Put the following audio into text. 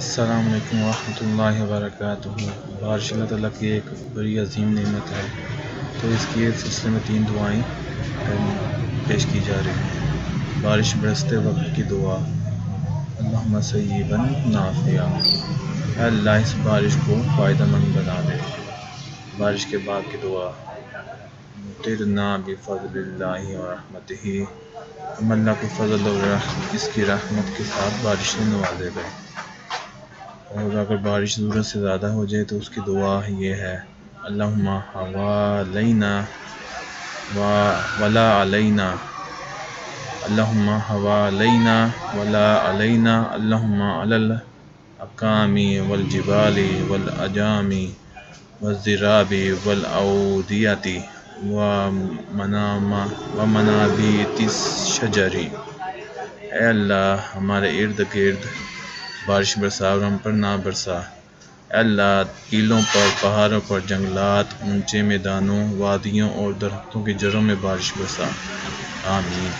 السلام علیکم ورحمۃ اللہ وبرکاتہ۔ بارش اللہ تعالیٰ کی ایک بڑی عظیم نعمت ہے، تو اس کے سلسلے میں 3 دعائیں پیش کی جا رہی ہیں۔ بارش برستے وقت کی دعا: اللہم صیبا نافعا، اے اللہ اس بارش کو فائدہ مند بنا دے۔ بارش کے بعد کی دعا: مطرنا بفضل اللہ ورحمتہ، ہم اللہ کے فضل اور اس کی رحمت کے ساتھ بارش سے نوازے گئے۔ اور اگر بارش ضرورت سے زیادہ ہو جائے تو اس کی دعا یہ ہے: اللہم حوالینا ولا علینا، اللہم حوالینا ولا علینا، اللہم علی الاکام والجبال والاجام والضراب والاودیۃ ومنابت الشجر۔ اے اللہ ہمارے ارد گرد بارش برسا اور ہم پر نہ برسا۔ اے اللہ ٹیلوں پر، پہاڑوں پر، جنگلات، اونچے میدانوں، وادیوں اور درختوں کی جڑوں میں بارش برسا۔ آمین۔